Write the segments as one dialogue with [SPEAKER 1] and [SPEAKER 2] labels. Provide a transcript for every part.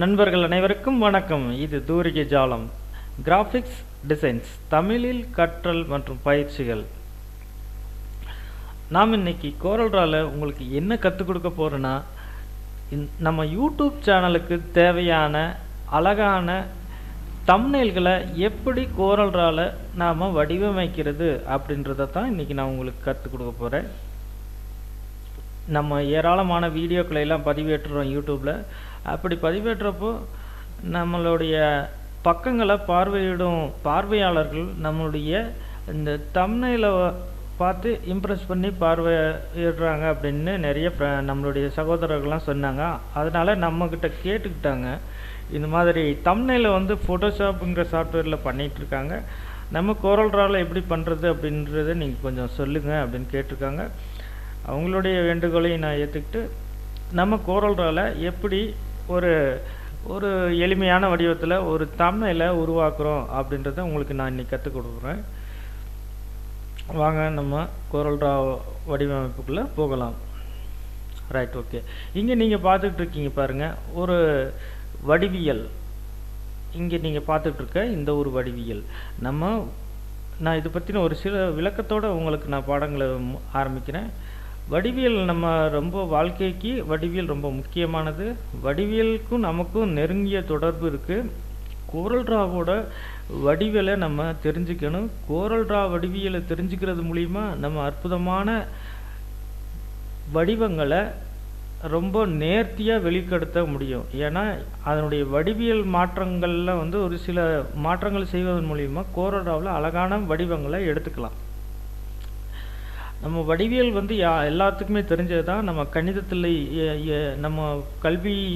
[SPEAKER 1] நண்பர்கள் அனைவருக்கும் வணக்கம். இது தூரிகை ஜாலம் கிராஃபிக்ஸ் டிசைன்ஸ் தமிழில் கற்றல் மற்றும் பயிற்சிகள். நாம் இன்னைக்கு கோரல்ட்ரால உங்களுக்கு என்ன கற்றுக் கொடுக்க போறோன்னா, நம்ம யூடியூப் சேனலுக்கு தேவையான அழகான தம்ப்நெயில்களை எப்படி கோரல்ட்ரால நாம் வடிவமைக்கிறது அப்படின்றத தான் இன்றைக்கி நான் உங்களுக்கு கற்றுக் கொடுக்க போகிறேன். நம்ம ஏராளமான வீடியோக்களை எல்லாம் பதிவேற்றுறோம் யூடியூப்பில். அப்படி பதிவேற்றப்போ நம்மளுடைய பக்கங்களை பார்வையிடும் பார்வையாளர்கள் நம்மளுடைய இந்த தம்ப்நெயிலை பார்த்து இம்ப்ரெஸ் பண்ணி பார்வையிடுறாங்க அப்படின்னு நிறைய நம்மளுடைய சகோதரர்கள்லாம் சொன்னாங்க. அதனால் நம்மக்கிட்ட கேட்டுக்கிட்டாங்க, இந்த மாதிரி தம்ப்நெயிலை ஃபோட்டோஷாப்புங்கிற சாஃப்ட்வேரில் பண்ணிகிட்ருக்காங்க, நம்ம கோரல்ட்ராவில் எப்படி பண்ணுறது அப்படின்றத நீங்கள் கொஞ்சம் சொல்லுங்கள் அப்படின்னு கேட்டிருக்காங்க. அவங்களுடைய வேண்டுகோளையும் நான் ஏற்றுக்கிட்டு நம்ம கோரல்ட்ராவில் எப்படி ஒரு எளிமையான வடிவத்தில் ஒரு தம்ப்நெயிலை உருவாக்குறோம் அப்படின்றத உங்களுக்கு நான் இன்றைக்கி கற்றுக் கொடுக்குறேன். வாங்க நம்ம கோரல்ட்ரா வடிவமைப்புக்குள்ளே போகலாம். Right, okay. இங்கே நீங்கள் பார்த்துக்கிட்டு இருக்கீங்க பாருங்கள், ஒரு வடிவியல். இங்கே நீங்கள் பார்த்துட்ருக்க இந்த ஒரு வடிவியல் நான் இதை பற்றின ஒரு சில விளக்கத்தோடு உங்களுக்கு நான் பாடங்களை ஆரம்பிக்கிறேன். வடிவியல் நம்ம ரொம்ப வாழ்க்கைக்கு வடிவியல் ரொம்ப முக்கியமானது. வடிவியலுக்கும் நமக்கும் நெருங்கிய தொடர்பு இருக்குது. கோரல்ட்ராவோட வடிவியலை நம்ம தெரிஞ்சுக்கணும். கோரல்ட்ரா வடிவியலை தெரிஞ்சுக்கிறது மூலிமா நம்ம அற்புதமான வடிவங்களை ரொம்ப நேர்த்தியாக வெளிப்படுத்த முடியும். ஏன்னா அதனுடைய வடிவியல் மாற்றங்களில் ஒரு சில மாற்றங்கள் செய்வதன் மூலிமா கோரல்ட்ராவில் அழகான வடிவங்களை எடுத்துக்கலாம். நம்ம வடிவியல் எல்லாத்துக்குமே தெரிஞ்சது தான். நம்ம கணிதத்தில் நம்ம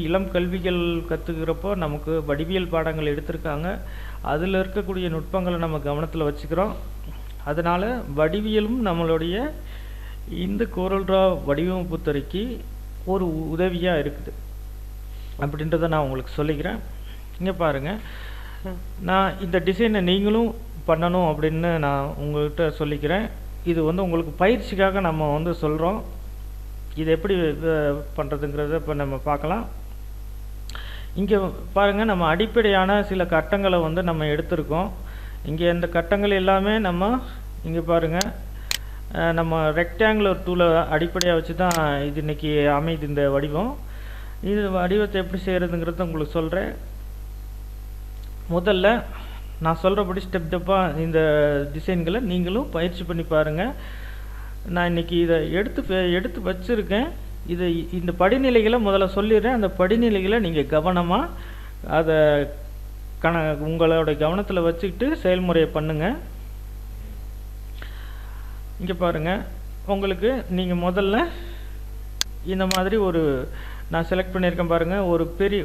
[SPEAKER 1] இளம் கல்விகள் கற்றுக்கிறப்போ நமக்கு வடிவியல் பாடங்கள் எடுத்திருக்காங்க. அதில் இருக்கக்கூடிய நுட்பங்களை நம்ம கவனத்தில் வச்சுக்கிறோம். அதனால் வடிவியலும் நம்மளுடைய இந்த கோரல்ட்ரா வடிவமைப்பு துறைக்கு ஒரு உதவியாக இருக்குது அப்படின்றத நான் உங்களுக்கு சொல்லிக்கிறேன். இங்கே பாருங்கள், நான் இந்த டிசைனை நீங்களும் பண்ணணும் அப்படின்னு நான் உங்கள்கிட்ட சொல்லிக்கிறேன். இது உங்களுக்கு பயிற்சிக்காக நம்ம சொல்கிறோம். இது எப்படி பண்ணுறதுங்கிறத இப்போ நம்ம பார்க்கலாம். இங்கே பாருங்கள், நம்ம அடிப்படையான சில கட்டங்களை நம்ம எடுத்திருக்கோம். இங்கே இந்த கட்டங்கள் எல்லாமே இங்கே பாருங்கள், நம்ம ரெக்டாங்குலர் டூலை அடிப்படையாக வச்சு தான் இது இன்றைக்கி அமைது இந்த வடிவம். இது வடிவத்தை எப்படி செய்கிறதுங்கிறத உங்களுக்கு சொல்கிறேன். முதல்ல நான் சொல்கிறபடி ஸ்டெப் ஸ்டெப்பாக இந்த டிசைன்களை நீங்களும் பயிற்சி பண்ணி பாருங்கள். நான் இன்றைக்கி இதை எடுத்து வச்சுருக்கேன். இந்த படிநிலைகளை முதல்ல சொல்லிடுறேன். அந்த படிநிலைகளை நீங்கள் கவனமாக அதை உங்களோட கவனத்தில் வச்சுக்கிட்டு செயல்முறையை பண்ணுங்கள். இங்கே பாருங்கள், உங்களுக்கு நீங்கள் முதல்ல இந்த மாதிரி நான் செலக்ட் பண்ணியிருக்கேன் பாருங்கள்,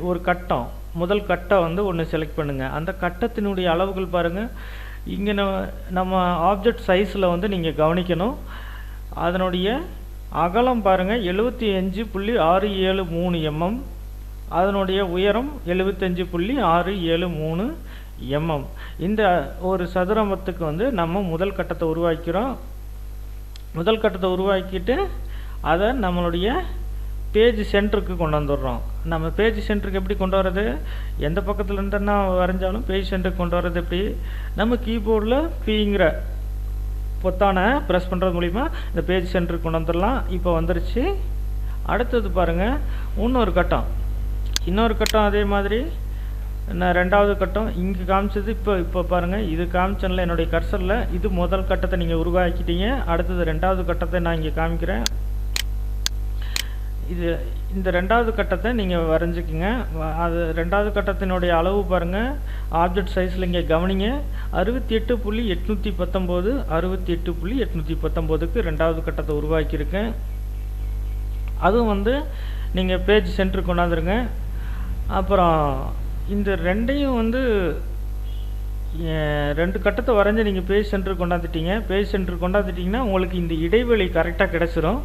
[SPEAKER 1] ஒரு கட்டம், முதல் கட்டம் ஒன்று செலக்ட் பண்ணுங்கள். அந்த கட்டத்தினுடைய அளவுகள் பாருங்கள். இங்கே நம்ம ஆப்ஜெக்ட் சைஸில் நீங்கள் கவனிக்கணும். அதனுடைய அகலம் பாருங்கள் 75.673 mm, அதனுடைய உயரம் 75.673 mm. இந்த ஒரு சதுரமத்துக்கு நம்ம முதல் கட்டத்தை உருவாக்கிறோம். முதல் கட்டத்தை உருவாக்கிட்டு அதை நம்மளுடைய பேஜ் சென்டருக்கு கொண்டு வந்துடுறோம். நம்ம பேஜ் சென்டருக்கு எப்படி கொண்டு வர்றது? எந்த பக்கத்தில் இருந்தேன்னா வரைஞ்சாலும் பேஜ் சென்டருக்கு கொண்டு வர்றது எப்படி? நம்ம கீபோர்டில் பிங்கிற பொத்தானை ப்ரெஸ் பண்ணுறது மூலிமா இந்த பேஜ் சென்டருக்கு கொண்டு வந்துடலாம். இப்போ வந்துருச்சு. அடுத்தது பாருங்கள், இன்னொரு கட்டம் அதே மாதிரி நான் ரெண்டாவது கட்டம் இங்கே காமிச்சது. இப்போ பாருங்கள், இது காமிச்சனில் என்னுடைய கர்சரில் இது முதல் கட்டத்தை நீங்கள் உருவாக்கிட்டீங்க. அடுத்தது ரெண்டாவது கட்டத்தை நான் இங்கே காமிக்கிறேன். இந்த ரெண்டாவது கட்டத்தை நீங்கள் வரைஞ்சிக்கிங்க. அது ரெண்டாவது கட்டத்தினுடைய அளவு பாருங்கள், ஆப்ஜெக்ட் சைஸில் இங்கே கவனிங்க, 68.819 68.819க்கு ரெண்டாவது கட்டத்தை உருவாக்கியிருக்கேன். அதுவும் நீங்கள் பேஜ் சென்டருக்கு கொண்டாந்துருங்க. அப்புறம் இந்த ரெண்டையும் ரெண்டு கட்டத்தை வரைஞ்சி நீங்கள் பேஜ் சென்டருக்கு கொண்டாந்துட்டீங்க. பேஜ் சென்டருக்கு கொண்டாந்துட்டிங்கன்னா உங்களுக்கு இந்த இடைவெளி கரெக்டாக கிடச்சிரும்.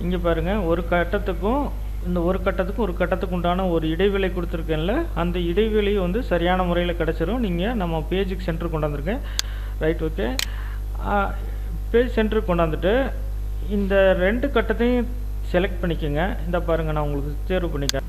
[SPEAKER 1] இங்கே பாருங்கள், ஒரு கட்டத்துக்கும் ஒரு கட்டத்துக்கு உண்டான ஒரு இடைவெளி கொடுத்துருக்கேன்ல, அந்த இடைவெளி சரியான முறையில் கிடச்சிரும். நீங்கள் நம்ம பேஜுக்கு சென்டருக்கு கொண்டாந்துருக்கேன். Right, okay. பேஜ் சென்டருக்கு கொண்டாந்துட்டு இந்த ரெண்டு கட்டத்தையும் செலக்ட் பண்ணிக்கோங்க. இந்த பாருங்கள், நான் உங்களுக்கு தேர்வு பண்ணிக்கிறேன்.